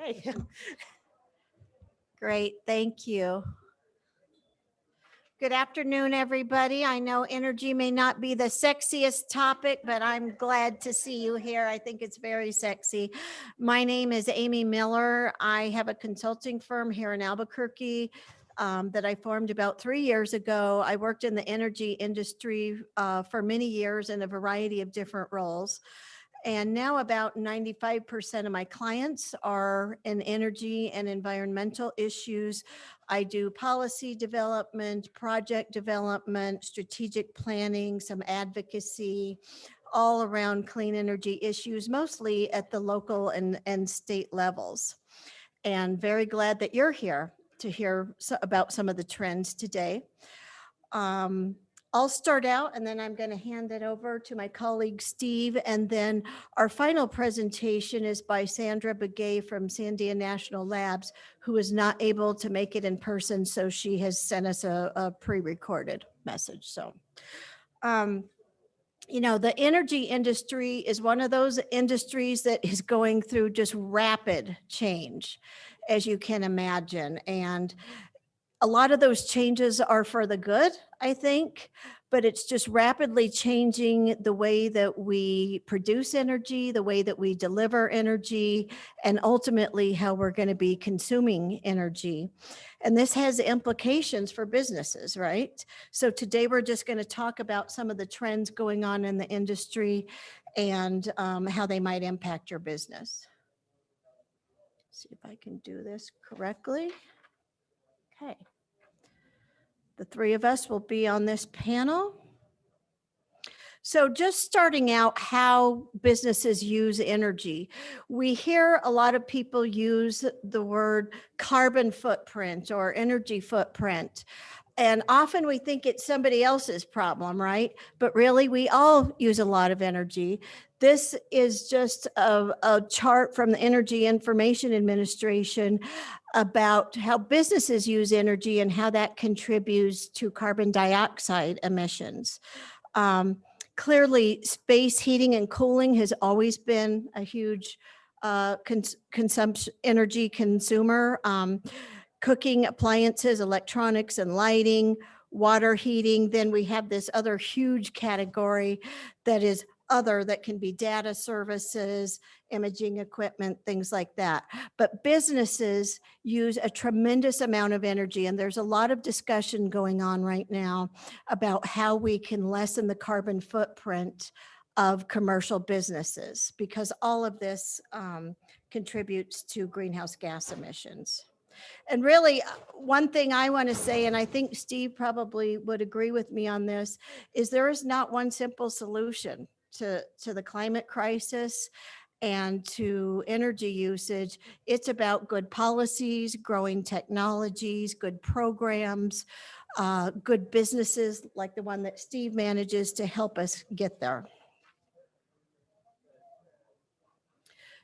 right. Great, thank you. Good afternoon, everybody. I know energy may not be the sexiest topic, but I'm glad to see you here. I think it's very sexy. My name is Amy Miller. I have a consulting firm here in Albuquerque that I formed about 3 years ago. I worked in the energy industry for many years in a variety of different roles. And now about 95% of my clients are in energy and environmental issues. I do policy development, project development, strategic planning, some advocacy, all around clean energy issues, mostly at the local and state levels. And very glad that you're here to hear about some of the trends today. I'll start out and then I'm going to hand it over to my colleague Steve. And then our final presentation is by Sandra Begay from Sandia National Labs, who is not able to make it in person. So she has sent us a pre-recorded message. So, you know, the energy industry is one of those industries that is going through just rapid change, as you can imagine. And a lot of those changes are for the good, I think, but it's just rapidly changing the way that we produce energy, the way that we deliver energy, and ultimately how we're going to be consuming energy. And this has implications for businesses, right? So today we're just going to talk about some of the trends going on in the industry and how they might impact your business. See if I can do this correctly. Okay. The three of us will be on this panel. So just starting out how businesses use energy. We hear a lot of people use the word carbon footprint or energy footprint. And often we think it's somebody else's problem, right? But really, we all use a lot of energy. This is just a chart from the Energy Information Administration about how businesses use energy and how that contributes to carbon dioxide emissions. Clearly, space heating and cooling has always been a huge consumption energy consumer. Cooking appliances, electronics and lighting, water heating. Then we have this other huge category that is other, that can be data services, imaging equipment, things like that. But businesses use a tremendous amount of energy, and there's a lot of discussion going on right now about how we can lessen the carbon footprint of commercial businesses, because all of this contributes to greenhouse gas emissions. And really, one thing I want to say, and I think Steve probably would agree with me on this, is there is not one simple solution to the climate crisis and to energy usage. It's about good policies, growing technologies, good programs, good businesses like the one that Steve manages to help us get there.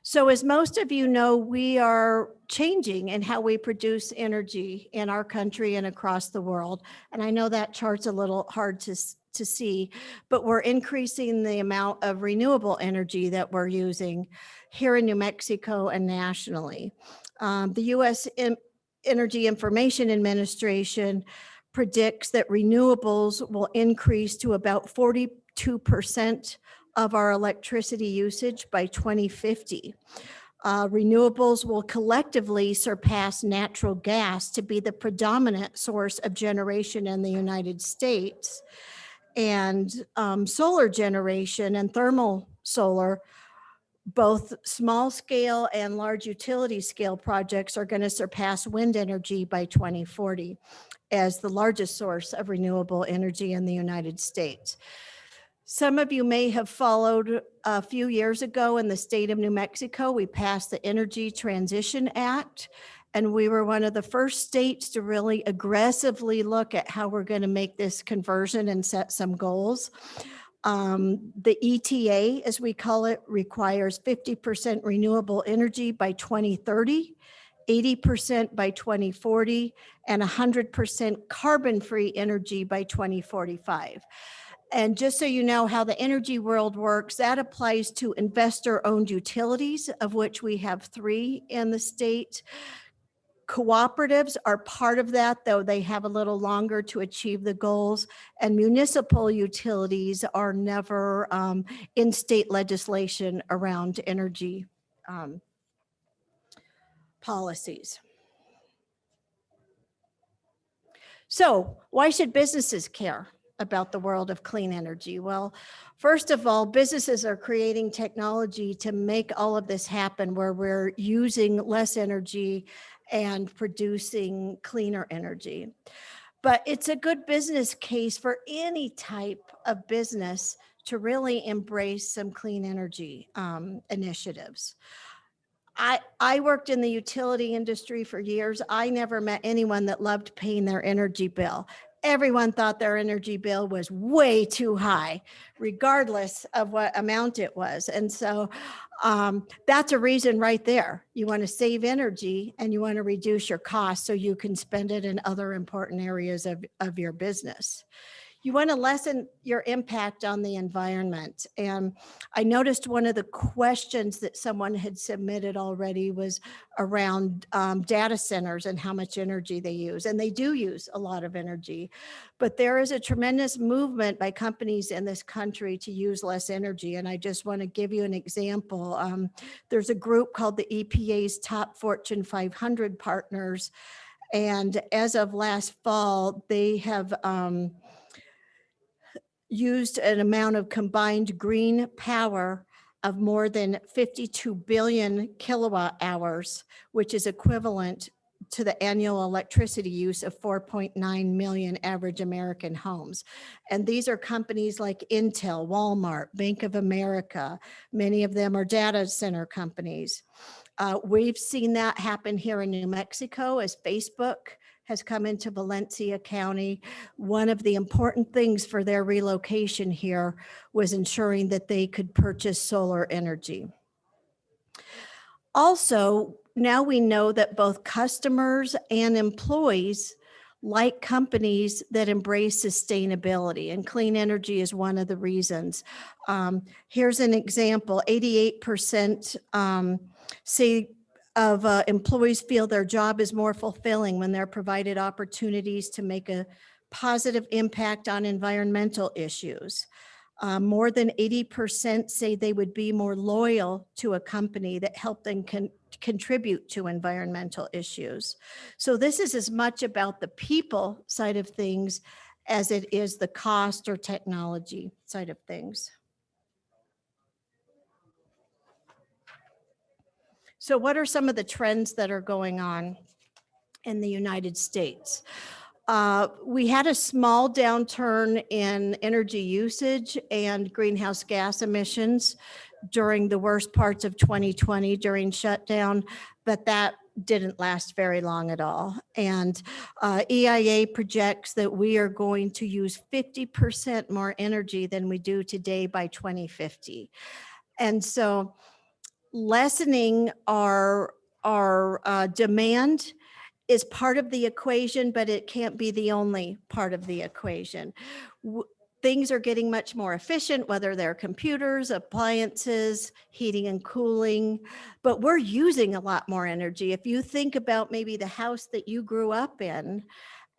So as most of you know, we are changing in how we produce energy in our country and across the world. And I know that chart's a little hard to see, but we're increasing the amount of renewable energy that we're using here in New Mexico and nationally. The U.S. Energy Information Administration predicts that renewables will increase to about 42% of our electricity usage by 2050. Renewables will collectively surpass natural gas to be the predominant source of generation in the United States. And solar generation and thermal solar, both small scale and large utility scale projects, are going to surpass wind energy by 2040 as the largest source of renewable energy in the United States. Some of you may have followed a few years ago in the state of New Mexico, we passed the Energy Transition Act, and we were one of the first states to really aggressively look at how we're going to make this conversion and set some goals. The ETA, as we call it, requires 50% renewable energy by 2030, 80% by 2040, and 100% carbon-free energy by 2045. And just so you know how the energy world works, that applies to investor-owned utilities, of which we have 3 in the state. Cooperatives are part of that, though they have a little longer to achieve the goals. And municipal utilities are never in state legislation around energy policies. So why should businesses care about the world of clean energy? Well, first of all, businesses are creating technology to make all of this happen, where we're using less energy and producing cleaner energy. But it's a good business case for any type of business to really embrace some clean energy initiatives. I worked in the utility industry for years. I never met anyone that loved paying their energy bill. Everyone thought their energy bill was way too high, regardless of what amount it was. And so that's a reason right there. You want to save energy and you want to reduce your costs so you can spend it in other important areas of your business. You want to lessen your impact on the environment. And I noticed one of the questions that someone had submitted already was around data centers and how much energy they use. And they do use a lot of energy, but there is a tremendous movement by companies in this country to use less energy. And I just want to give you an example. There's a group called the EPA's Top Fortune 500 Partners. And as of last fall, they have used an amount of combined green power of more than 52 billion kilowatt hours, which is equivalent to the annual electricity use of 4.9 million average American homes. And these are companies like Intel, Walmart, Bank of America. Many of them are data center companies. We've seen that happen here in New Mexico as Facebook has come into Valencia County. One of the important things for their relocation here was ensuring that they could purchase solar energy. Also, now we know that both customers and employees like companies that embrace sustainability, and clean energy is one of the reasons. Here's an example, 88% say of employees feel their job is more fulfilling when they're provided opportunities to make a positive impact on environmental issues. More than 80% say they would be more loyal to a company that helped them contribute to environmental issues. So this is as much about the people side of things as it is the cost or technology side of things. So what are some of the trends that are going on in the United States? We had a small downturn in energy usage and greenhouse gas emissions during the worst parts of 2020 during shutdown, but that didn't last very long at all. And EIA projects that we are going to use 50% more energy than we do today by 2050. And so lessening our demand is part of the equation, but it can't be the only part of the equation. Things are getting much more efficient, whether they're computers, appliances, heating and cooling, but we're using a lot more energy. If you think about maybe the house that you grew up in,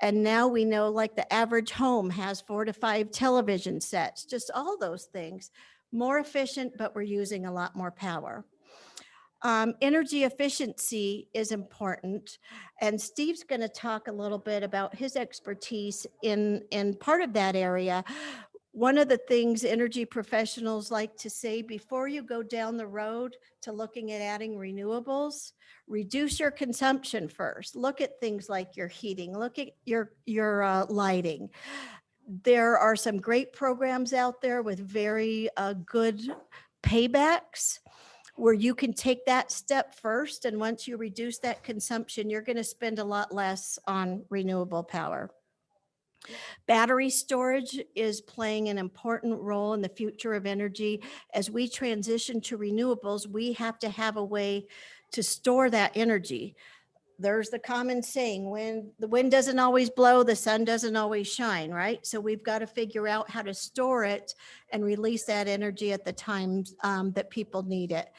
and now we know like the average home has 4 to 5 television sets, just all those things, more efficient, but we're using a lot more power. Energy efficiency is important, and Steve's going to talk a little bit about his expertise in part of that area. One of the things energy professionals like to say before you go down the road to looking at adding renewables, reduce your consumption first. Look at things like your heating, look at your lighting. There are some great programs out there with very good paybacks, where you can take that step first. And once you reduce that consumption, you're going to spend a lot less on renewable power. Battery storage is playing an important role in the future of energy. As we transition to renewables, we have to have a way to store that energy. there's the common saying, when the wind doesn't always blow, the sun doesn't always shine, right? So we've got to figure out how to store it and release that energy at the times that people need it.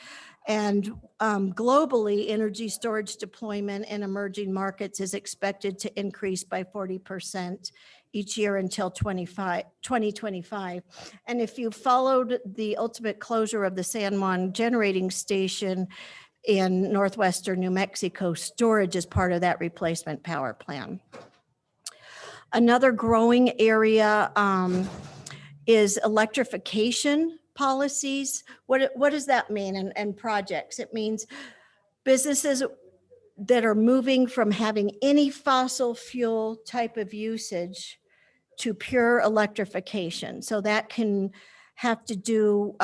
And globally, energy storage deployment in emerging markets is expected to increase by 40% each year until 2025. And if you followed the ultimate closure of the San Juan generating station in northwestern New Mexico, storage is part of that replacement power plan. Another growing area is electrification policies. What does that mean? And projects. It means businesses that are moving from having any fossil fuel type of usage to pure electrification. So that can have to do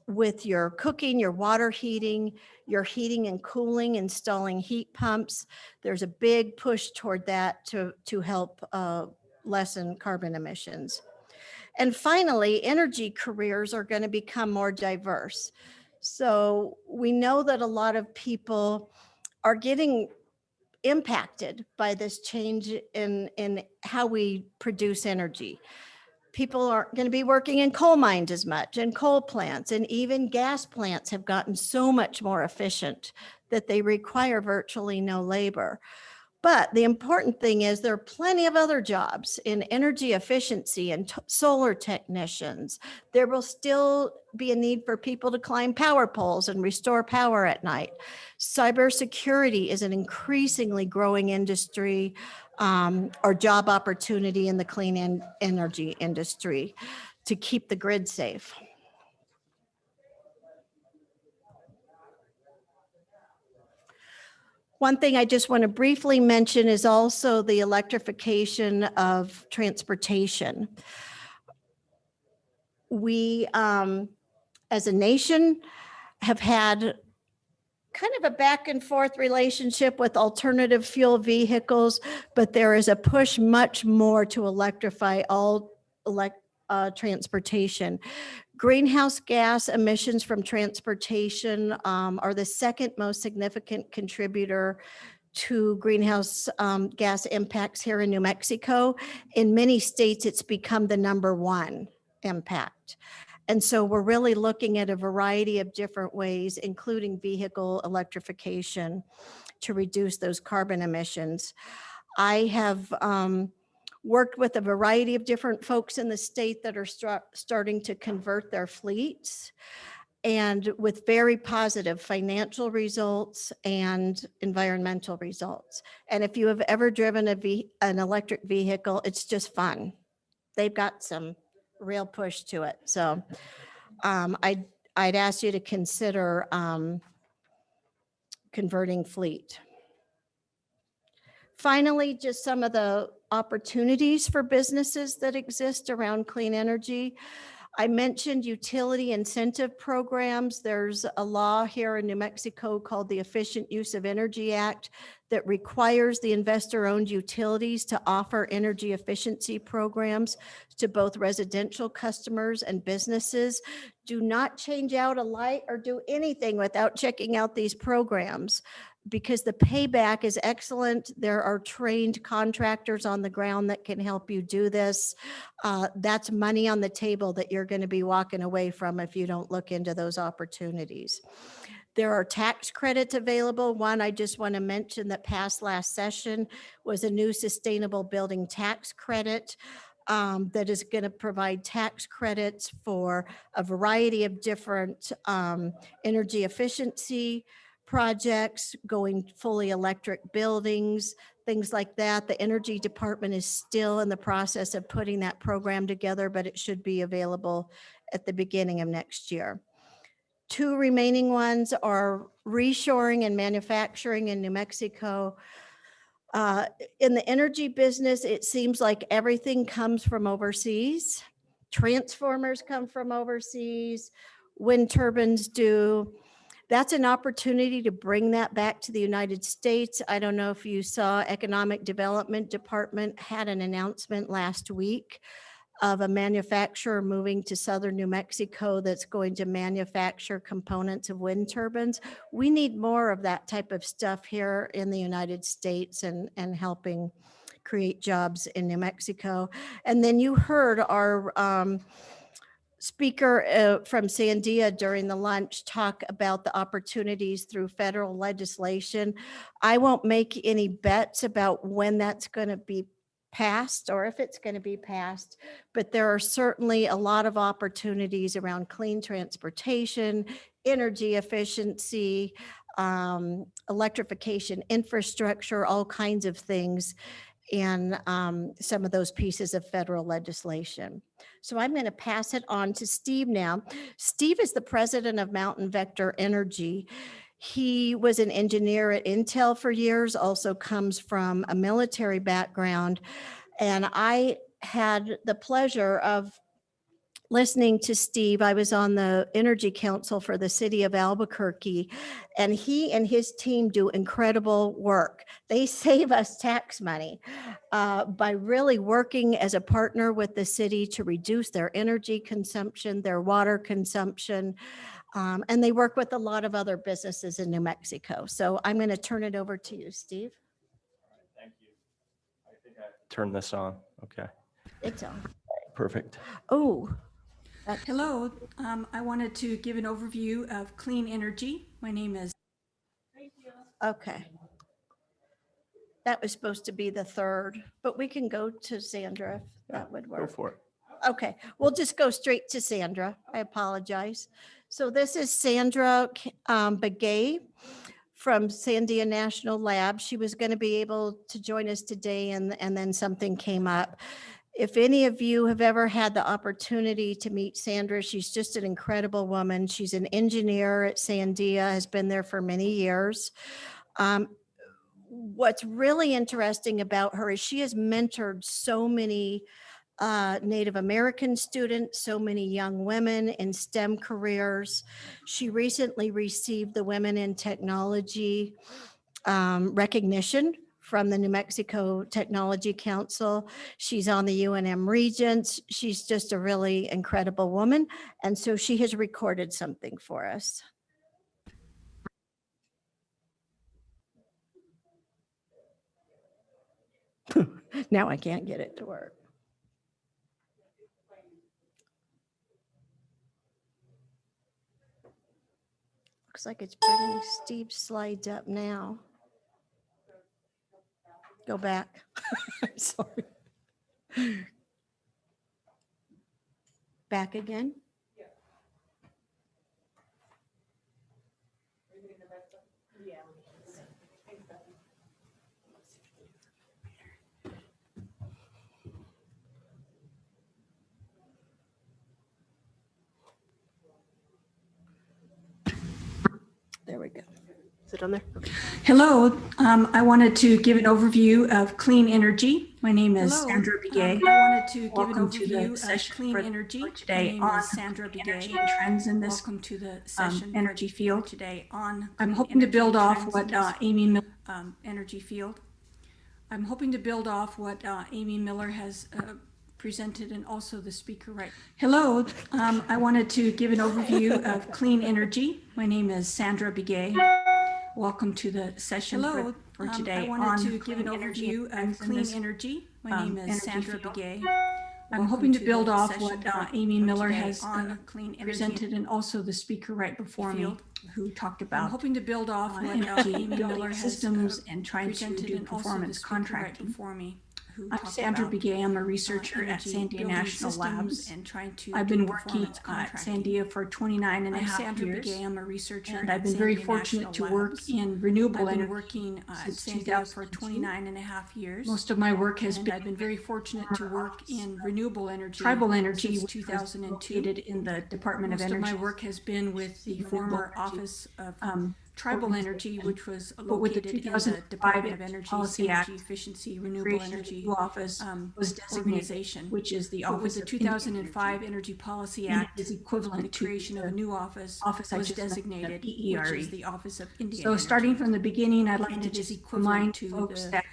with your cooking, your water heating, your heating and cooling, installing heat pumps. There's a big push toward that to help lessen carbon emissions. And finally, energy careers are going to become more diverse. So we know that a lot of people are getting impacted by this change in how we produce energy. People aren't going to be working in coal mines as much, and coal plants, and even gas plants have gotten so much more efficient that they require virtually no labor. But the important thing is there are plenty of other jobs in energy efficiency and solar technicians. There will still be a need for people to climb power poles and restore power at night. Cybersecurity is an increasingly growing industry or job opportunity in the clean energy industry to keep the grid safe. One thing I just want to briefly mention is also the electrification of transportation. We, as a nation, have had kind of a back and forth relationship with alternative fuel vehicles, but there is a push much more to electrify all transportation. Greenhouse gas emissions from transportation are the second most significant contributor to greenhouse gas impacts here in New Mexico. In many states, it's become the #1 impact. And so we're really looking at a variety of different ways, including vehicle electrification, to reduce those carbon emissions. I have worked with a variety of different folks in the state that are starting to convert their fleets, and with very positive financial results and environmental results. And if you have ever driven an electric vehicle, it's just fun. They've got some real push to it. So I'd ask you to consider converting fleet. Finally, just some of the opportunities for businesses that exist around clean energy. I mentioned utility incentive programs. There's a law here in New Mexico called the Efficient Use of Energy Act that requires the investor-owned utilities to offer energy efficiency programs to both residential customers and businesses. Do not change out a light or do anything without checking out these programs, because the payback is excellent. There are trained contractors on the ground that can help you do this. That's money on the table that you're going to be walking away from if you don't look into those opportunities. There are tax credits available. One I just want to mention that passed last session was a new sustainable building tax credit that is going to provide tax credits for a variety of different energy efficiency projects, going fully electric buildings, things like that. The Energy Department is still in the process of putting that program together, but it should be available at the beginning of next year. Two remaining ones are reshoring and manufacturing in New Mexico. In the energy business, it seems like everything comes from overseas. Transformers come from overseas, wind turbines do. That's an opportunity to bring that back to the United States. I don't know if you saw, Economic Development Department had an announcement last week of a manufacturer moving to southern New Mexico that's going to manufacture components of wind turbines. We need more of that type of stuff here in the United States and helping create jobs in New Mexico. And then you heard our speaker from Sandia during the lunch talk about the opportunities through federal legislation. I won't make any bets about when that's going to be passed or if it's going to be passed, but there are certainly a lot of opportunities around clean transportation, energy efficiency, electrification infrastructure, all kinds of things, and some of those pieces of federal legislation. So I'm going to pass it on to Steve now. Steve is the president of Mountain Vector Energy. He was an engineer at Intel for years, also comes from a military background. And I had the pleasure of listening to Steve. I was on the Energy Council for the city of Albuquerque, and he and his team do incredible work. They save us tax money by really working as a partner with the city to reduce their energy consumption, their water consumption, and they work with a lot of other businesses in New Mexico. So I'm going to turn it over to you, Steve. Thank you. I think I have to turn this on. Okay, It's on. perfect. Oh. Hello, I wanted to give an overview of clean energy. My name is. Okay. That was supposed to be the third, but we can go to Sandra if that would Go work. for it. Okay, we'll just go straight to Sandra. I apologize. So this is Sandra Begay from Sandia National Lab. She was going to be able to join us today and then something came up. If any of you have ever had the opportunity to meet Sandra, she's just an incredible woman. She's an engineer at Sandia, has been there for many years. What's really interesting about her is she has mentored so many Native American students, so many young women in STEM careers. She recently received the Women in Technology recognition from the New Mexico Technology Council. She's on the UNM Regents. She's just a really incredible woman. And so she has recorded something for us. Now I can't get it to work. Looks like it's bringing Steve's slides up now. Go back. I'm sorry. Back again? There we go. Is it on there? Okay. Hello, I wanted to give an overview of clean energy. My name is Sandra Begay. I wanted to give an overview of clean energy today on Sandra Begay and trends in this welcome to the session energy field today on. I'm hoping to build off what Amy Miller energy field. I'm hoping to build off what Amy Miller has presented and also the speaker right. Hello, I wanted to give an overview of clean energy. My name is Sandra Begay. Welcome to the session for today. I wanted to give an overview of clean energy. My name is Sandra Begay. I'm hoping to build off what Amy Miller has presented and also the speaker right before me who talked about I'm hoping to build off what Amy Miller has systems and trying to do performance contracting for me. I'm Sandra Begay. I'm a researcher at Sandia National Labs. I've been working at Sandia for 29 and a half years. I'm a researcher and I've been very fortunate to work in renewable energy. I've been working at Sandia for 29 and a half years. Most of my work has been. I've been very fortunate to work in renewable energy. Tribal energy, since 2002, located in the Department of Energy. Most of my work has been with the former Office of Tribal Energy, which was located in the Department of Energy Policy Act, Efficiency, Renewable Energy Office was designated, which is the Office of the 2005 Energy Policy Act is equivalent to the creation of a new office was designated, which is the Office of Indian Energy. So starting from the beginning, I'd like to just remind folks that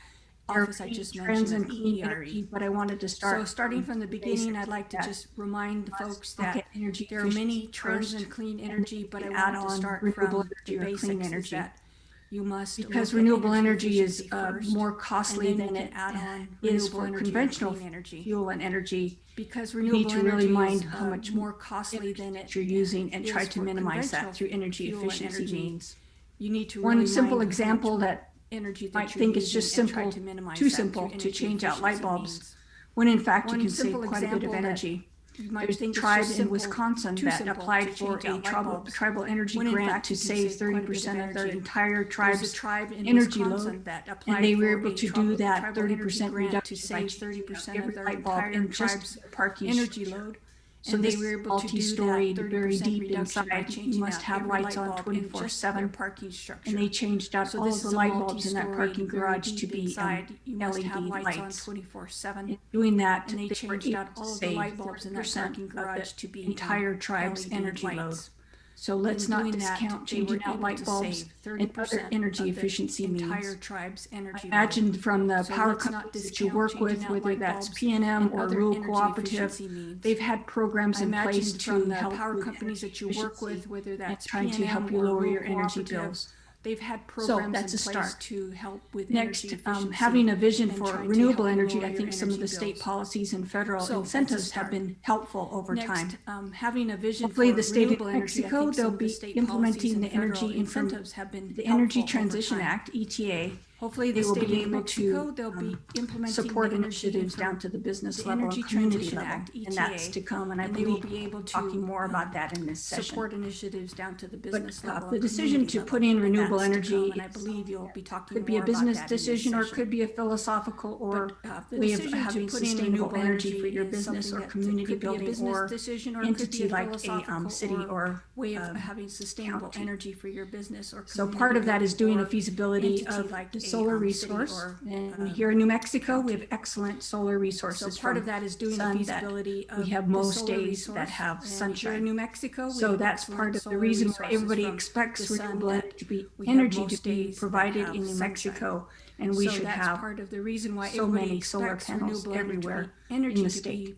office I just mentioned, EERE. But I wanted to start. So starting from the beginning, I'd like to just remind the folks that there are many trends in clean energy, but I wanted to start from the basics is that you must, because renewable energy is more costly than it is for conventional fuel and energy. Because renewable energy is how much more costly than it you're using, and try to minimize that through energy efficiency means. You need to one simple example that energy that might think is just simple, too simple to change out light bulbs, when in fact you can save quite a bit of energy. There's a tribe in Wisconsin that applied for a tribal energy grant to save 30% of their entire tribe's energy load, and they were able to do that 30% reduction by changing every light bulb in just parking energy load. So this is multi-storied, very deep inside. You must have lights on 24/7, and they changed out all of the light bulbs in that parking garage to be LED lights. In doing that, they were able to save 30% of the entire tribe's energy load. So let's not discount changing out light bulbs and other energy efficiency means. I imagine from the power companies that you work with, whether that's PNM or Rural Cooperative, they've had programs in place to help power companies that you work with, whether that's trying to help you lower your energy bills. They've had programs in place to help with energy efficiency. Having a vision for renewable energy, I think some of the state policies and federal incentives have been helpful over time. Having a vision hopefully the state of New Mexico, they'll be implementing the energy incentives have been the Energy Transition Act, ETA. Hopefully they will be able to support initiatives down to the business level and community level, and that's to come. And I believe we'll be talking more about that in this session. Support initiatives down to the business level. The decision to put in renewable energy, and I believe you'll be talking could be a business decision, or it could be a philosophical or way of having sustainable energy for your business or community building or entity like a city or way of having sustainable energy for your business or. So part of that is doing a feasibility of the solar resource, and here in New Mexico we have excellent solar resources. So part of that is doing the feasibility of we have most days that have sunshine. Here in New Mexico, so that's part of the reason why everybody expects renewable energy to be provided in New Mexico, and we should have part of the reason why so many solar panels everywhere in the state.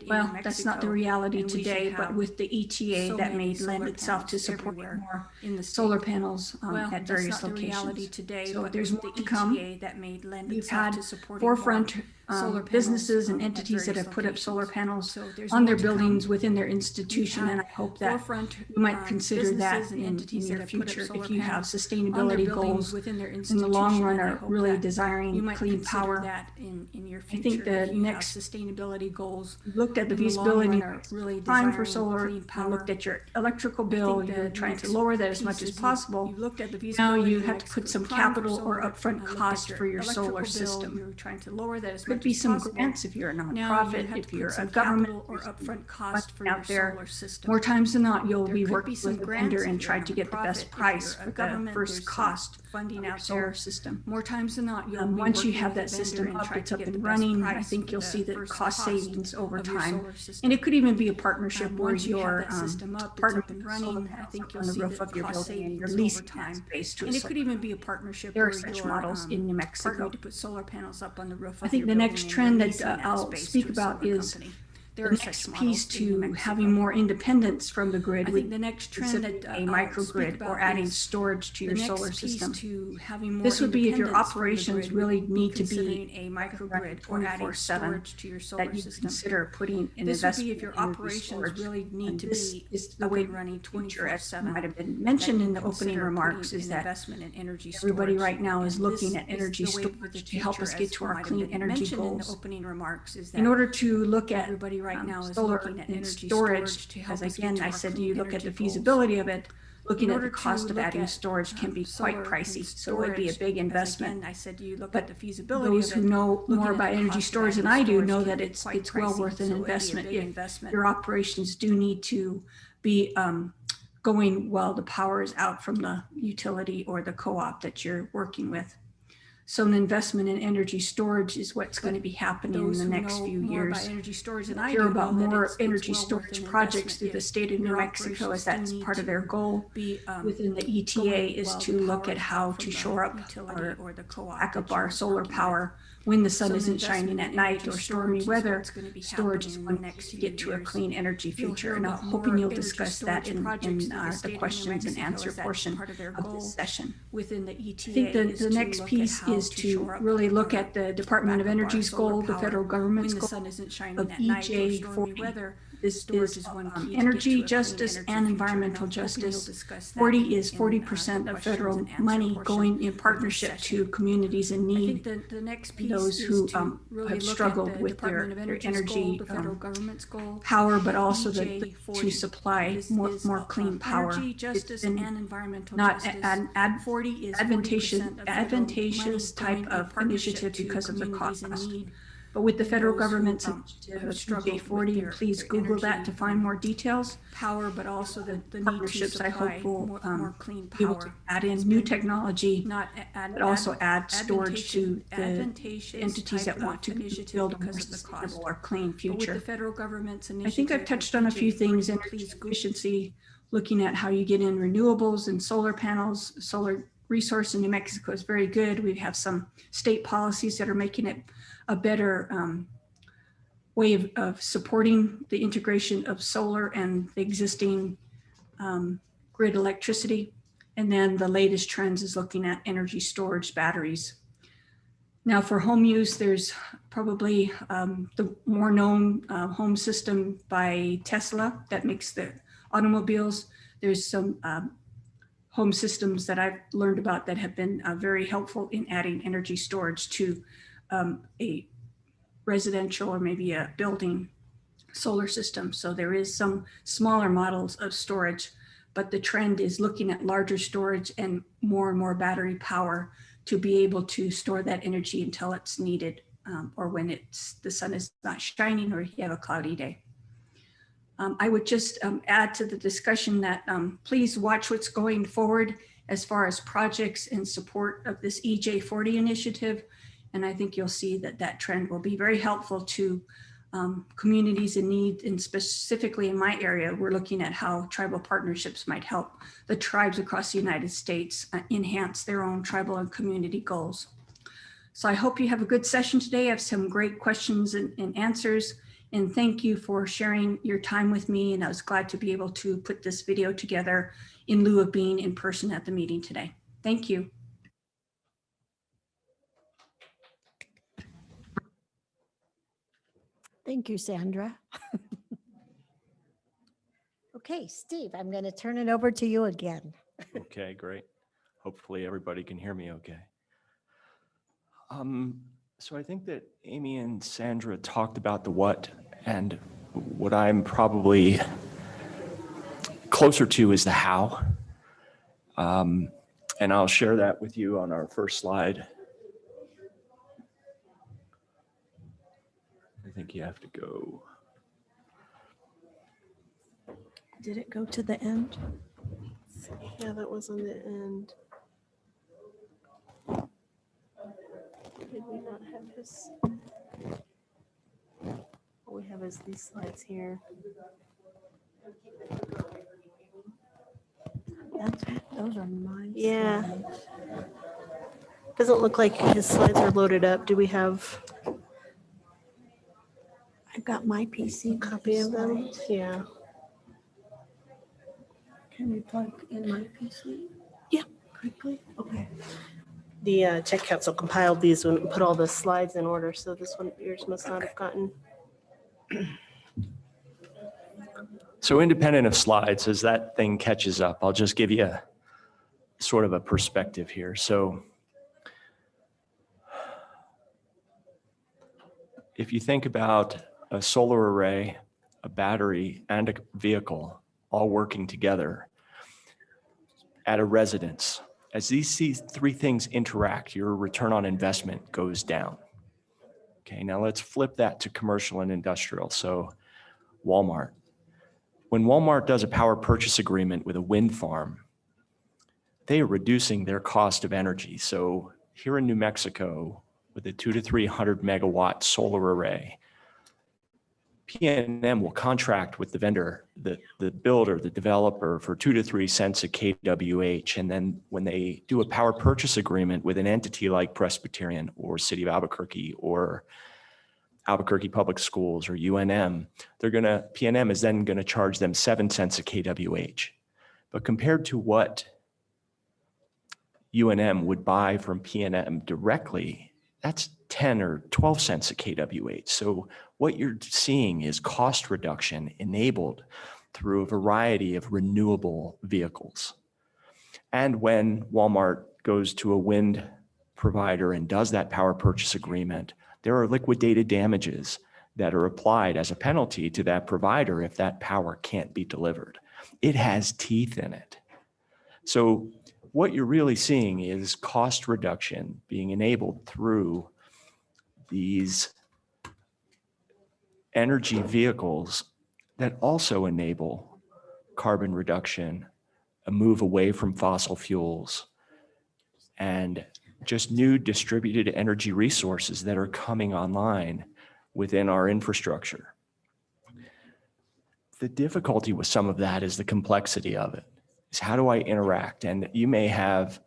Well, that's not the reality today, but with the ETA that may lend itself to support more solar panels at various locations. So there's more to come. We've had forefront businesses and entities that have put up solar panels on their buildings within their institution, and I hope that you might consider that in your future if you have sustainability goals in the long run are really desiring clean power. I think the next sustainability goals looked at the feasibility time for solar. I looked at your electrical bill. You're trying to lower that as much as possible. Now you have to put some capital or upfront cost for your solar system. You're trying to lower that as much as possible. Could be some grants if you're a nonprofit, if you're a government or upfront cost for your solar system. More times than not, you'll be working with a vendor and try to get the best price for the first cost funding out solar system. More times than not, once you have that system up, it's up and running, I think you'll see the cost savings over time. And it could even be a partnership where your partner running, I think you'll see the roof of your building and you're leasing that space to a solar. And it could even be a partnership. There are such models in New Mexico to put solar panels up on the roof. I think the next trend that I'll speak about is the next piece to having more independence from the grid. I think the next trend that a microgrid or adding storage to your solar system. This would be if your operations really need to be a microgrid or adding storage to your solar system. That you consider putting an investment in your operations really need to be is the way running 24/7. Might have been mentioned in the opening remarks is that everybody right now is looking at energy storage to help us get to our clean energy goals. In order to look at everybody right now is looking at energy storage, as again I said to you, look at the feasibility of it. Looking at the cost of adding storage can be quite pricey, so it would be a big investment. But those who know more about energy storage than I do know that it's well worth an investment if your operations do need to be going while the power is out from the utility or the co-op that you're working with. So an investment in energy storage is what's going to be happening in the next few years. Energy storage than We'll I hear do about know that more it's energy well worth storage an projects investment through the if state of New your Mexico, operations as that's do need part of to their goal be, within the ETA going is while to the look power at is how out to from the shore up utility our or the co-op back that up our you're solar working with. power when the sun Some isn't shining investment at in night energy or stormy storage is weather. what's going to be Storage is happening in one the way next to few get to a years. clean energy You'll future. hear And I'm about hoping more you'll energy discuss that storage in projects through the the state of New questions and Mexico, answer as that's portion part of their of goal this session. within the I ETA. think is the to next look at piece how is to shore up really look our at the Department of back up our Energy's solar goal, the power federal government's when the goal sun isn't shining of at night or stormy EJ40. weather. This Storage is one key to get energy to a clean justice energy and future, environmental I'm hoping you'll justice. discuss that 40 is in, 40% the of federal questions and answer money portion going of in this partnership session. to communities in I need. think the next piece Those is who to really have look struggled at the with Department of their Energy's energy goal, the federal government's goal. power, but also EJ40. to supply This more is, clean power. Energy It's justice been and environmental not justice. an 40 is advantageous 40% of federal advantageous money type going in of partnership initiative to because of the communities cost. in need. But with the and federal those who, government's have initiative of struggled with EJ40, their- please their Google that energy, to find more details. Power, but also the need to Partnerships, I supply hope, will more clean be able to power. add in It's new been technology, not but also add storage to the advantageous entities type that want of to initiative build a more because of the cost. sustainable or clean But with future. the federal government's I initiative, think I've touched on a few things, EJ40, energy please Google. efficiency, looking at how you get in renewables and solar panels. Solar resource in New Mexico is very good. We have some state policies that are making it a better way of supporting the integration of solar and the existing grid electricity. And then the latest trends is looking at energy storage batteries. Now for home use, there's probably the more known home system by Tesla that makes the automobiles. There's some home systems that I've learned about that have been very helpful in adding energy storage to a residential or maybe a building solar system. So there is some smaller models of storage, but the trend is looking at larger storage and more battery power to be able to store that energy until it's needed or when the sun is not shining or you have a cloudy day. I would just add to the discussion that please watch what's going forward as far as projects in support of this EJ40 initiative. And I think you'll see that that trend will be very helpful to communities in need, and specifically in my area, we're looking at how tribal partnerships might help the tribes across the United States enhance their own tribal and community goals. So I hope you have a good session today. I have some great questions and answers, and thank you for sharing your time with me. And I was glad to be able to put this video together in lieu of being in person at the meeting today. Thank you. Thank you, Sandra. Okay, Steve, I'm going to turn it over to you again. Okay, great. Hopefully everybody can hear me okay. So I think that Amy and Sandra talked about the what, and what I'm probably closer to is the how. And I'll share that with you on our first slide. I think you have to go. Did it go to the end? Yeah, that was on the end. Did we not have his? All we have is these slides here. Those are mine. Yeah. Doesn't look like his slides are loaded up. Do we have I've got my PC a copy of them? slides. Yeah. Can we plug in my PC? Yeah. Quickly? Okay. The Tech Council compiled these and put all the slides in order, so this one, yours must not have gotten. So independent of slides, as that thing catches up, I'll just give you a sort of a perspective here. So if you think about a solar array, a battery, and a vehicle all working together at a residence, as these three things interact, your return on investment goes down. Okay, now let's flip that to commercial and industrial. So Walmart. When Walmart does a power purchase agreement with a wind farm, they are reducing their cost of energy. So here in New Mexico with a 200 to 300 megawatt solar array, PNM will contract with the vendor, the builder, the developer for 2 to 3 cents a kWh. And then when they do a power purchase agreement with an entity like Presbyterian or City of Albuquerque or Albuquerque Public Schools or UNM, PNM is then going to charge them 7 cents a kWh. But compared to what UNM would buy from PNM directly, that's 10 or 12 cents a kWh. So what you're seeing is cost reduction enabled through a variety of renewable vehicles. And when Walmart goes to a wind provider and does that power purchase agreement, there are liquidated damages that are applied as a penalty to that provider if that power can't be delivered. It has teeth in it. So what you're really seeing is cost reduction being enabled through these energy vehicles that also enable carbon reduction, a move away from fossil fuels, and just new distributed energy resources that are coming online within our infrastructure. The difficulty with some of that is the complexity of it. Is how do I interact? And you may have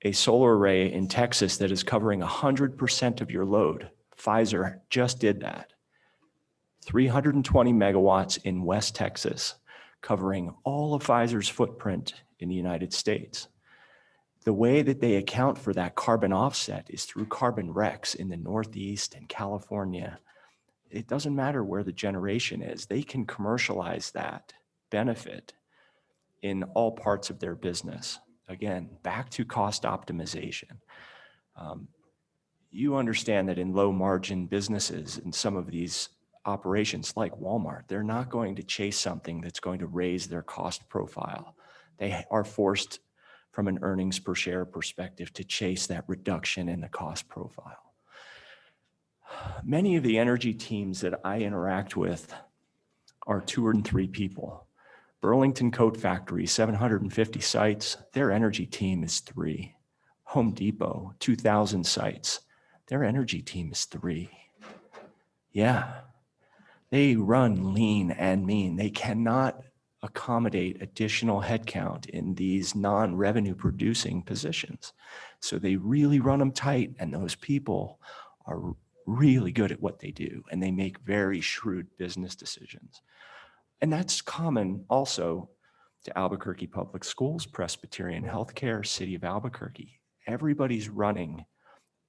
a solar array in Texas that is covering 100% of your load. Pfizer just did that. 320 megawatts in West Texas, covering all of Pfizer's footprint in the United States. The way that they account for that carbon offset is through carbon RECs in the Northeast and California. It doesn't matter where the generation is. They can commercialize that benefit in all parts of their business. Again, back to cost optimization. You understand that in low margin businesses in some of these operations like Walmart, they're not going to chase something that's going to raise their cost profile. They are forced from an earnings per share perspective to chase that reduction in the cost profile. Many of the energy teams that I interact with are 2 and 3 people. Burlington Coat Factory, 750 sites, their energy team is 3. Home Depot, 2,000 sites, their energy team is 3. Yeah, they run lean and mean. They cannot accommodate additional headcount in these non-revenue producing positions. So they really run them tight, and those people are really good at what they do, and they make very shrewd business decisions. And that's common also to Albuquerque Public Schools, Presbyterian Healthcare, City of Albuquerque. Everybody's running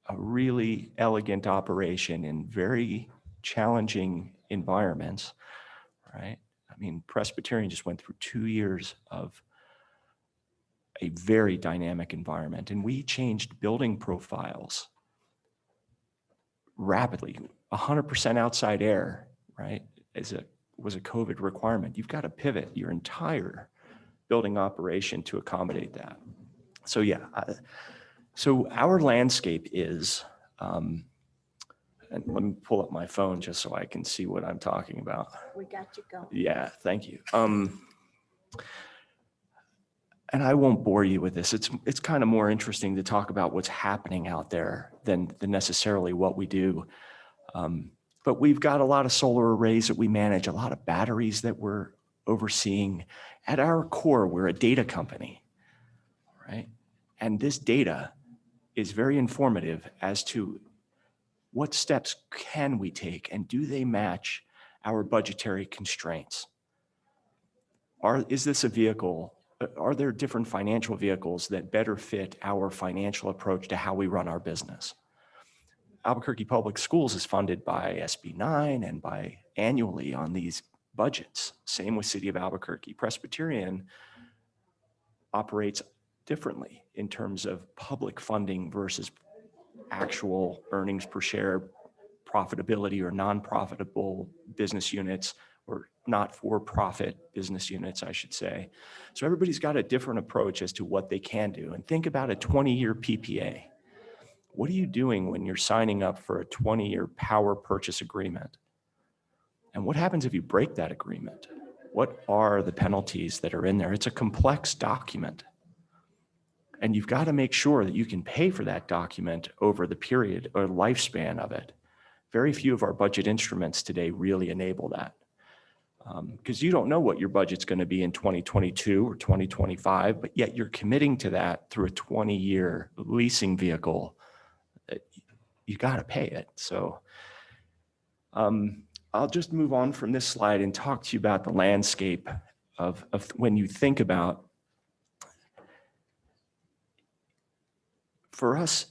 a really elegant operation in very challenging environments, right? I mean, Presbyterian just went through 2 years of a very dynamic environment, and we changed building profiles rapidly. 100% outside air, right, was a COVID requirement. You've got to pivot your entire building operation to accommodate that. So yeah, so our landscape is, and let me pull up my phone just so I can see what I'm talking about. We got you going. Yeah, thank you. And I won't bore you with this. It's kind of more interesting to talk about what's happening out there than necessarily what we do. But we've got a lot of solar arrays that we manage, a lot of batteries that we're overseeing. At our core, we're a data company, right? And this data is very informative as to what steps can we take, and do they match our budgetary constraints? Is this a vehicle? Are there different financial vehicles that better fit our financial approach to how we run our business? Albuquerque Public Schools is funded by SB 9 and by annually on these budgets. Same with City of Albuquerque. Presbyterian operates differently in terms of public funding versus actual earnings per share profitability or non-profitable business units, or not for-profit business units, I should say. So everybody's got a different approach as to what they can do. And think about a 20-year PPA. What are you doing when you're signing up for a 20-year power purchase agreement? And what happens if you break that agreement? What are the penalties that are in there? It's a complex document. And you've got to make sure that you can pay for that document over the period or lifespan of it. Very few of our budget instruments today really enable that. Because you don't know what your budget's going to be in 2022 or 2025, but yet you're committing to that through a 20-year leasing vehicle. You got to pay it. So I'll just move on from this slide and talk to you about the landscape of when you think about, for us,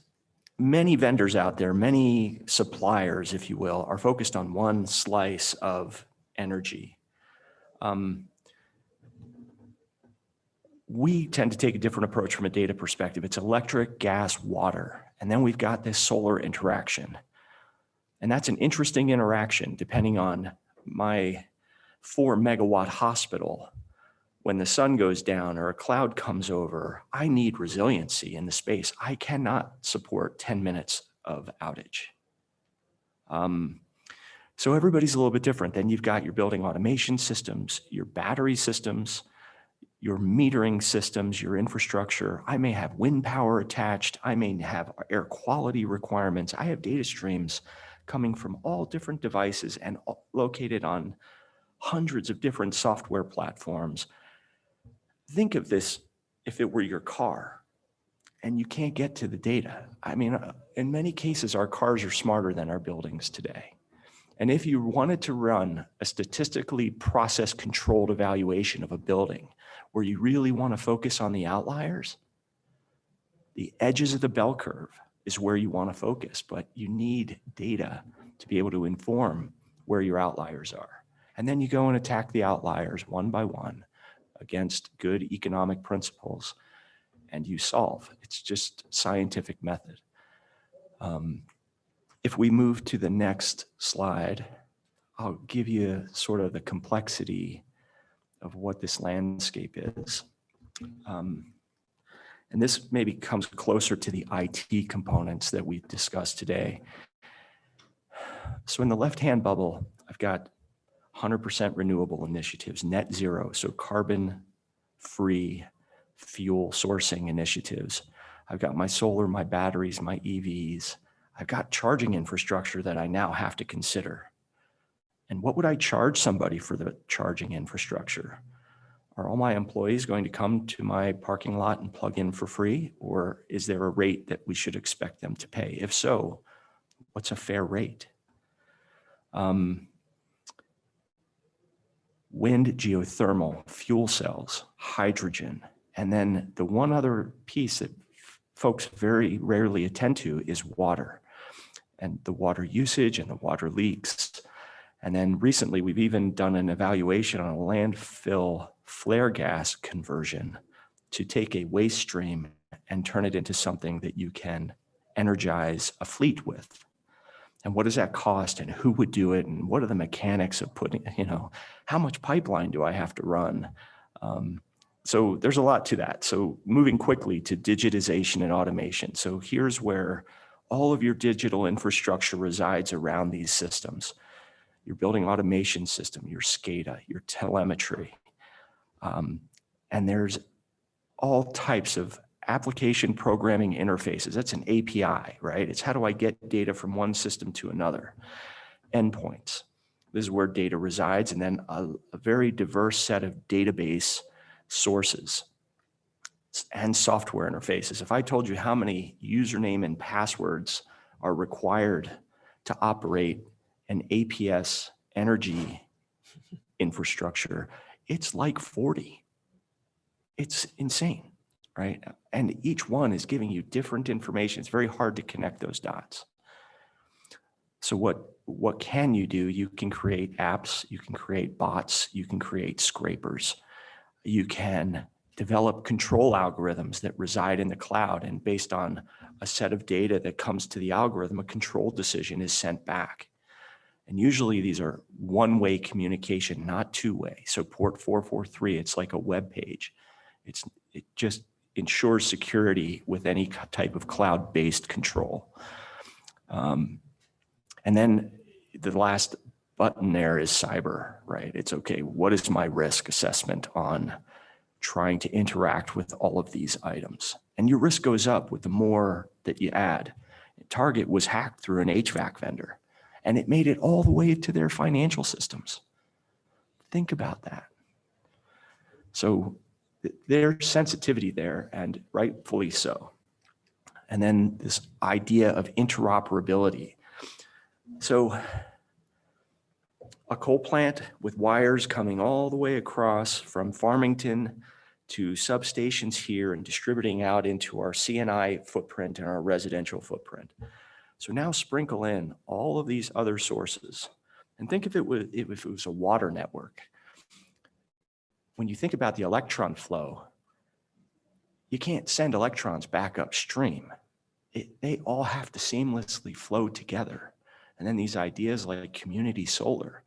many vendors out there, many suppliers, if you will, are focused on one slice of energy. We tend to take a different approach from a data perspective. It's electric, gas, water, and then we've got this solar interaction. And that's an interesting interaction depending on my 4 megawatt hospital. When the sun goes down or a cloud comes over, I need resiliency in the space. I cannot support 10 minutes of outage. So everybody's a little bit different. Then you've got your building automation systems, your battery systems, your metering systems, your infrastructure. I may have wind power attached. I may have air quality requirements. I have data streams coming from all different devices and located on hundreds of different software platforms. Think of this if it were your car and you can't get to the data. I mean, in many cases, our cars are smarter than our buildings today. And if you wanted to run a statistically process controlled evaluation of a building where you really want to focus on the outliers, the edges of the bell curve is where you want to focus, but you need data to be able to inform where your outliers are. And then you go and attack the outliers one by one against good economic principles, and you solve. It's just scientific method. If we move to the next slide, I'll give you sort of the complexity of what this landscape is. And this maybe comes closer to the IT components that we've discussed today. So in the left-hand bubble, I've got 100% renewable initiatives, net zero, so carbon-free fuel sourcing initiatives. I've got my solar, my batteries, my EVs. I've got charging infrastructure that I now have to consider. And what would I charge somebody for the charging infrastructure? Are all my employees going to come to my parking lot and plug in for free? Or is there a rate that we should expect them to pay? If so, what's a fair rate? Wind, geothermal, fuel cells, hydrogen. And then the one other piece that folks very rarely attend to is water, and the water usage and the water leaks. And then recently we've even done an evaluation on a landfill flare gas conversion to take a waste stream and turn it into something that you can energize a fleet with. And what does that cost, and who would do it, and what are the mechanics of putting, how much pipeline do I have to run? So there's a lot to that. So moving quickly to digitization and automation. So here's where all of your digital infrastructure resides around these systems. Your building automation system, your SCADA, your telemetry. And there's all types of application programming interfaces. That's an API, right? It's how do I get data from one system to another? Endpoints. This is where data resides, and then a very diverse set of database sources and software interfaces. If I told you how many username and passwords are required to operate an APS energy infrastructure, it's like 40. It's insane, right? And each one is giving you different information. It's very hard to connect those dots. So what can you do? You can create apps, you can create bots, you can create scrapers. You can develop control algorithms that reside in the cloud, and based on a set of data that comes to the algorithm, a control decision is sent back. And usually these are one-way communication, not two-way. So port 443, it's like a web page. It just ensures security with any type of cloud-based control. And then the last button there is cyber, right? It's okay, what is my risk assessment on trying to interact with all of these items? And your risk goes up with the more that you add. Target was hacked through an HVAC vendor, and it made it all the way to their financial systems. Think about that. So there's sensitivity there, and rightfully so. And then this idea of interoperability. So a coal plant with wires coming all the way across from Farmington to substations here and distributing out into our CNI footprint and our residential footprint. So now sprinkle in all of these other sources, and think if it was a water network. When you think about the electron flow, you can't send electrons back upstream. They all have to seamlessly flow together. And then these ideas like community solar,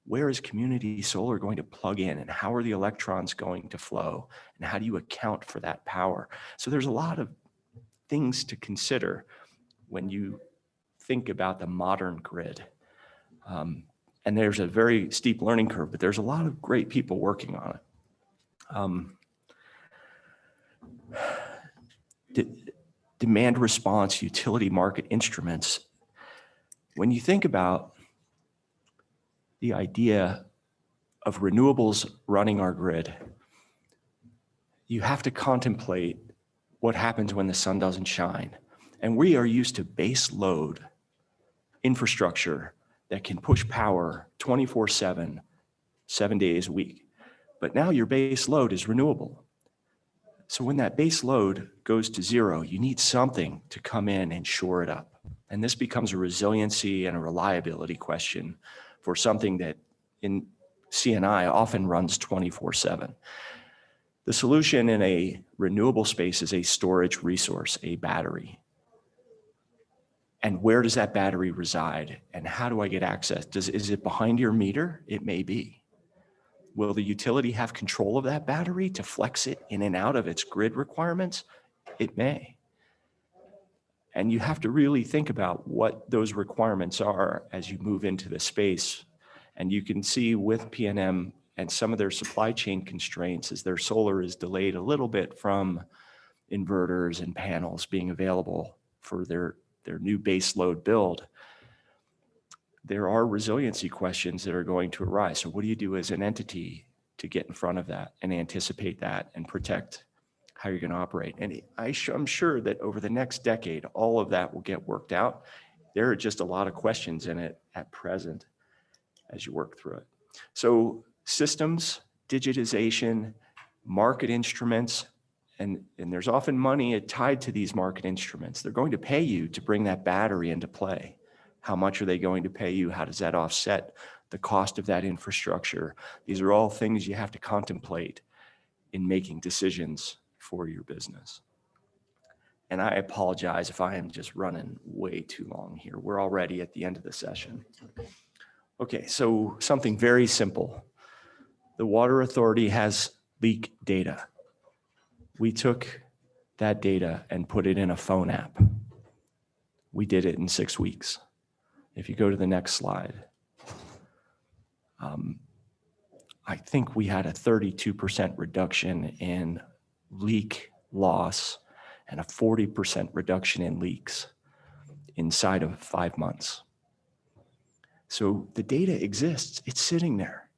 where is community solar going to plug in, and how are the electrons going to flow, and how do you account for that power? So there's a lot of things to consider when you think about the modern grid. And there's a very steep learning curve, but there's a lot of great people working on it. Demand response, utility market instruments. When you think about the idea of renewables running our grid, you have to contemplate what happens when the sun doesn't shine. And we are used to base load infrastructure that can push power 24/7, 7 days a week. But now your base load is renewable. So when that base load goes to zero, you need something to come in and shore it up. And this becomes a resiliency and a reliability question for something that in CNI often runs 24/7. The solution in a renewable space is a storage resource, a battery. And where does that battery reside? And how do I get access? Is it behind your meter? It may be. Will the utility have control of that battery to flex it in and out of its grid requirements? It may. And you have to really think about what those requirements are as you move into the space. And you can see with PNM and some of their supply chain constraints as their solar is delayed a little bit from inverters and panels being available for their new base load build, there are resiliency questions that are going to arise. So what do you do as an entity to get in front of that and anticipate that and protect how you're going to operate? And I'm sure that over the next decade, all of that will get worked out. There are just a lot of questions in it at present as you work through it. So systems, digitization, market instruments, and there's often money tied to these market instruments. They're going to pay you to bring that battery into play. How much are they going to pay you? How does that offset the cost of that infrastructure? These are all things you have to contemplate in making decisions for your business. And I apologize if I am just running way too long here. We're already at the end of the session. Okay, so something very simple. The Water Authority has leak data. We took that data and put it in a phone app. We did it in 6 weeks. If you go to the next slide, I think we had a 32% reduction in leak loss and a 40% reduction in leaks inside of 5 months. So the data exists, it's sitting there.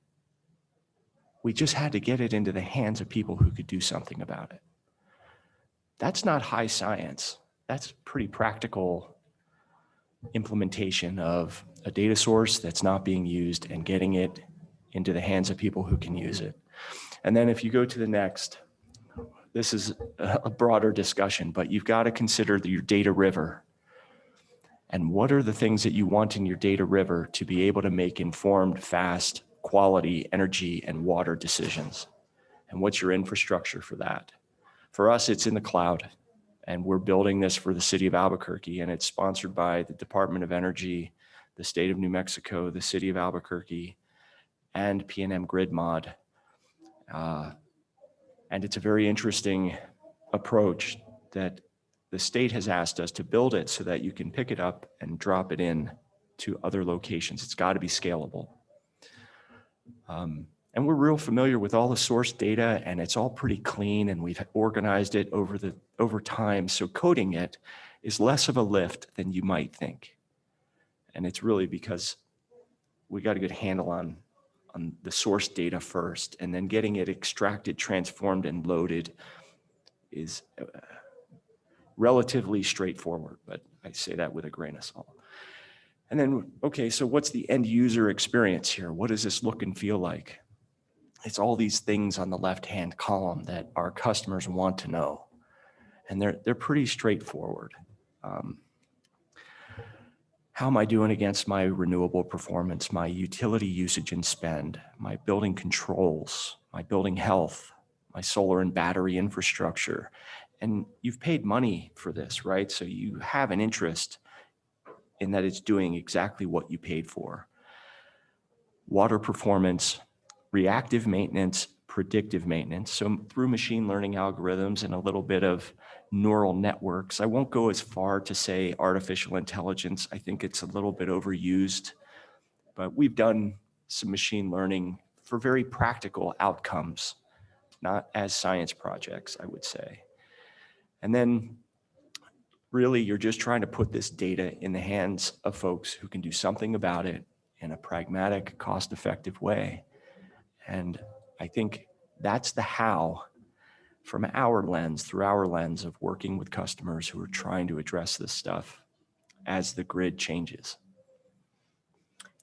We just had to get it into the hands of people who could do something about it. That's not high science. That's pretty practical implementation of a data source that's not being used and getting it into the hands of people who can use it. And then if you go to the next, this is a broader discussion, but you've got to consider your data river. And what are the things that you want in your data river to be able to make informed, fast, quality energy and water decisions? And what's your infrastructure for that? For us, it's in the cloud. And we're building this for the city of Albuquerque, and it's sponsored by the Department of Energy, the state of New Mexico, the city of Albuquerque, and PNM Grid Mod. And it's a very interesting approach that the state has asked us to build it so that you can pick it up and drop it in to other locations. It's got to be scalable. And we're real familiar with all the source data, and it's all pretty clean, and we've organized it over time. So coding it is less of a lift than you might think. And it's really because we got a good handle on the source data first, and then getting it extracted, transformed, and loaded is relatively straightforward, but I say that with a grain of salt. And then, okay, so what's the end user experience here? What does this look and feel like? It's all these things on the left-hand column that our customers want to know. And they're pretty straightforward. How am I doing against my renewable performance, my utility usage and spend, my building controls, my building health, my solar and battery infrastructure? And you've paid money for this, right? So you have an interest in that it's doing exactly what you paid for. Water performance, reactive maintenance, predictive maintenance. So through machine learning algorithms and a little bit of neural networks. I won't go as far to say artificial intelligence. I think it's a little bit overused, but we've done some machine learning for very practical outcomes, not as science projects, I would say. And then really you're just trying to put this data in the hands of folks who can do something about it in a pragmatic, cost-effective way. And I think that's the how from our lens, through our lens of working with customers who are trying to address this stuff as the grid changes.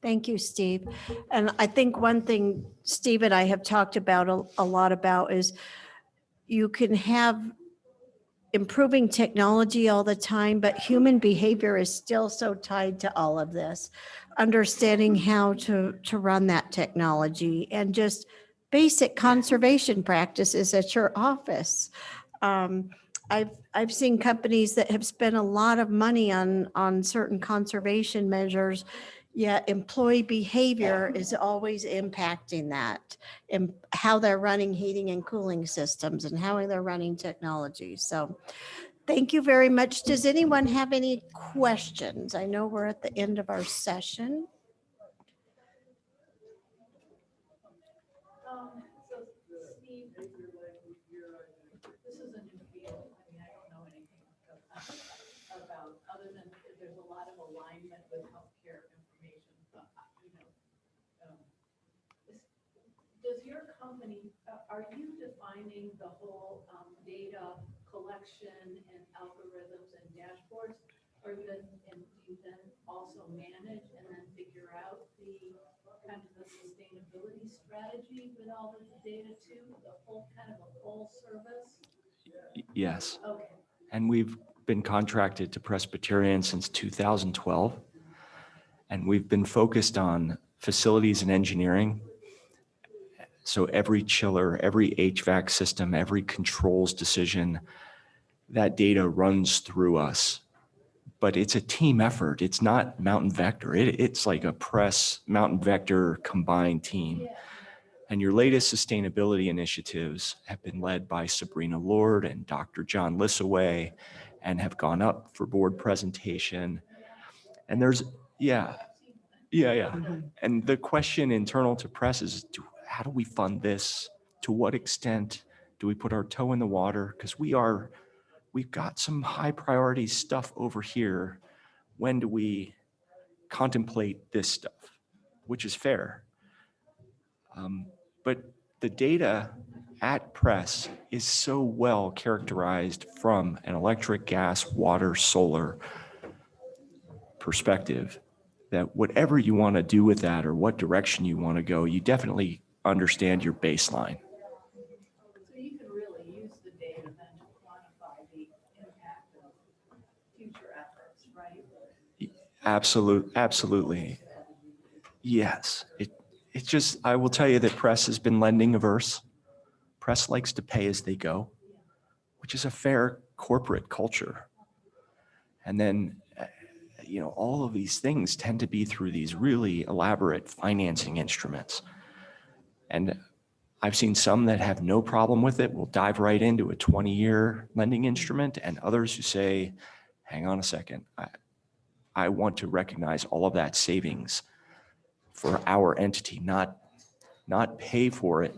Thank you, Steve. And I think one thing Steve and I have talked about a lot about is you can have improving technology all the time, but human behavior is still so tied to all of this. Understanding how to run that technology and just basic conservation practices at your office. I've seen companies that have spent a lot of money on certain conservation measures, yet employee behavior is always impacting that, and how they're running heating and cooling systems and how they're running technology. So thank you very much. Does anyone have any questions? I know we're at the end of our session. So Steve, this is a new field. I mean, I don't know anything about, other than there's a lot of alignment with healthcare information. But, does your company, are you defining the whole data collection and algorithms and dashboards? Or do you then also manage and then figure out the kind of the sustainability strategy with all the data too, the whole kind of a full service? Yes. Okay. And we've been contracted to Presbyterian since 2012. And we've been focused on facilities and engineering. So every chiller, every HVAC system, every controls decision, that data runs through us. But it's a team effort. It's not Mountain Vector. It's like a Mountain Vector combined team. And your latest sustainability initiatives have been led by Sabrina Lord and Dr. John Lissaway, and have gone up for board presentation. And there's, yeah. And the question internal to Press is, how do we fund this? To what extent do we put our toe in the water? Because we've got some high priority stuff over here. When do we contemplate this stuff? Which is fair. But the data at Press is so well characterized from an electric, gas, water, solar perspective that whatever you want to do with that or what direction you want to go, you definitely understand your baseline. So you can really use the data then to quantify the impact of future efforts, right? Absolutely. Yes. It's just, I will tell you that Press has been lending averse. Press likes to pay as they go, which is a fair corporate culture. And then, all of these things tend to be through these really elaborate financing instruments. And I've seen some that have no problem with it, will dive right into a 20-year lending instrument, and others who say, hang on a second, I want to recognize all of that savings for our entity, not not pay for it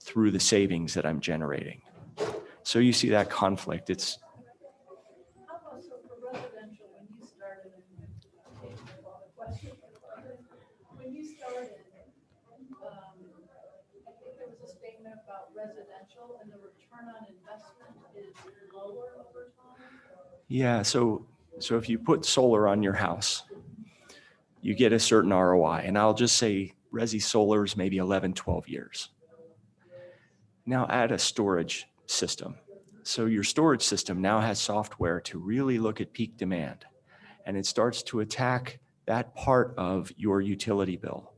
through the savings that I'm generating. So you see that conflict. It's How about so for residential, when you started, and I have a lot of questions, when you started, I think there was a statement about residential and the return on investment is lower over time? yeah. So if you put solar on your house, you get a certain ROI, and I'll just say resi solar is maybe 11, 12 years. Now add a storage system. So your storage system now has software to really look at peak demand, and it starts to attack that part of your utility bill.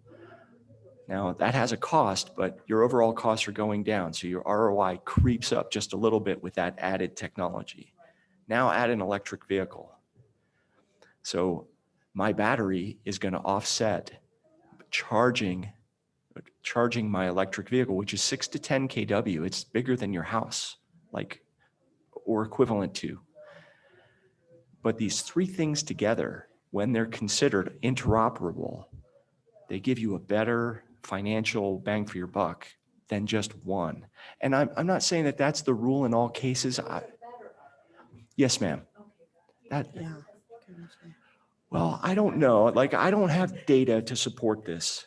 Now that has a cost, but your overall costs are going down. So your ROI creeps up just a little bit with that added technology. Now add an electric vehicle. So my battery is going to offset charging my electric vehicle, which is 6 to 10 kW. It's bigger than your house, like, or equivalent to. But these three things together, when they're considered interoperable, they give you a better financial bang for your buck than just one. And I'm not saying that that's the rule in all cases. Yes, ma'am. Yeah. Well, I don't know. Like, I don't have data to support this.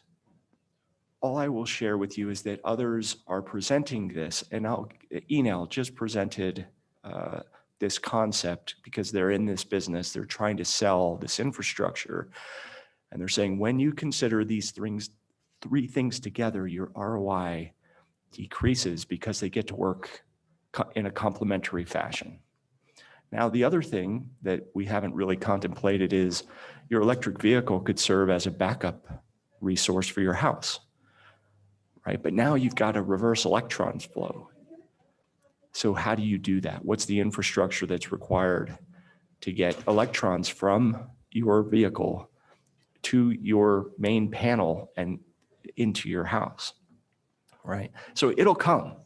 All I will share with you is that others are presenting this, and Enel just presented this concept because they're in this business. They're trying to sell this infrastructure, and they're saying when you consider these three things together, your ROI decreases because they get to work in a complementary fashion. Now, the other thing that we haven't really contemplated is your electric vehicle could serve as a backup resource for your house, right? But now you've got a reverse electrons flow. So how do you do that? What's the infrastructure that's required to get electrons from your vehicle to your main panel and into your house, right? So it'll come.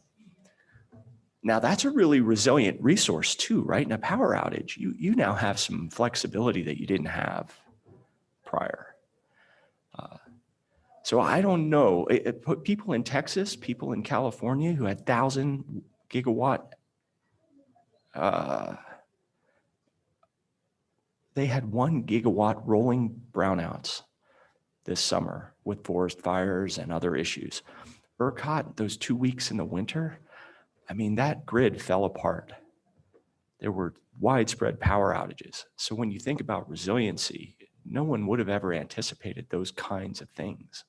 Now that's a really resilient resource too, right? In a power outage, you now have some flexibility that you didn't have prior. So I don't know. It put people in Texas, people in California who had 1,000 gigawatt, they had 1 gigawatt rolling brownouts this summer with forest fires and other issues. ERCOT, those 2 weeks in the winter, I mean, that grid fell apart. There were widespread power outages. So when you think about resiliency, no one would have ever anticipated those kinds of things.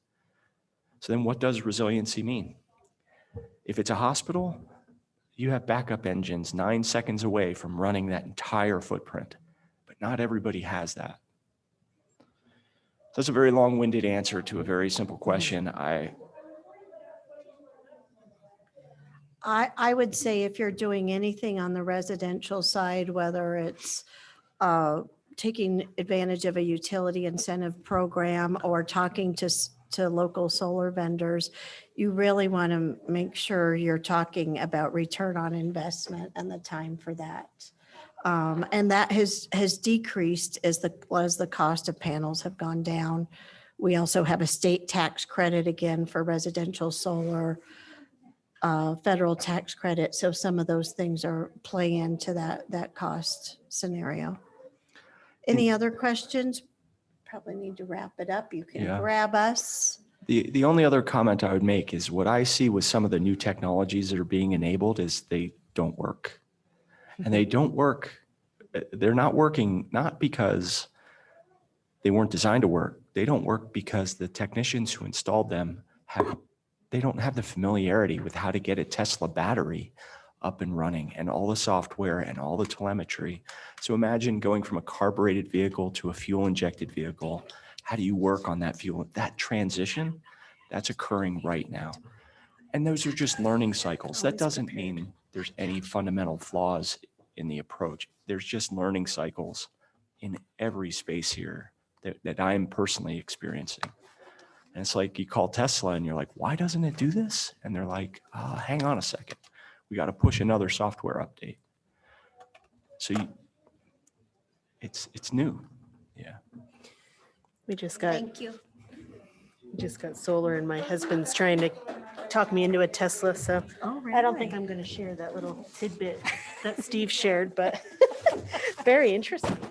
So then what does resiliency mean? If it's a hospital, you have backup engines 9 seconds away from running that entire footprint, but not everybody has that. So that's a very long-winded answer to a very simple question. I would say if you're doing anything on the residential side, whether it's taking advantage of a utility incentive program or talking to local solar vendors, you really want to make sure you're talking about return on investment and the time for that. And that has decreased as the cost of panels have gone down. We also have a state tax credit again for residential solar, federal tax credit. So some of those things are play into that cost scenario. Any other questions? Probably need to wrap it up. You can Yeah. grab us. The only other comment I would make is what I see with some of the new technologies that are being enabled is they don't work. And they don't work. They're not working, not because they weren't designed to work. They don't work because the technicians who installed them they don't have the familiarity with how to get a Tesla battery up and running and all the software and all the telemetry. So imagine going from a carbureted vehicle to a fuel injected vehicle. How do you work on that fuel? That transition, that's occurring right now. And those are just learning cycles. That doesn't mean there's any fundamental flaws in the approach. There's just learning cycles in every space here that I'm personally experiencing. And it's like you call Tesla and you're like, why doesn't it do this? And they're like, hang on a second. We got to push another software update. So it's new. Yeah. We just got Thank you. Just got solar and my husband's trying to talk me into a Tesla, so Oh, I don't think I'm gonna share that little tidbit that Steve shared, but very interesting.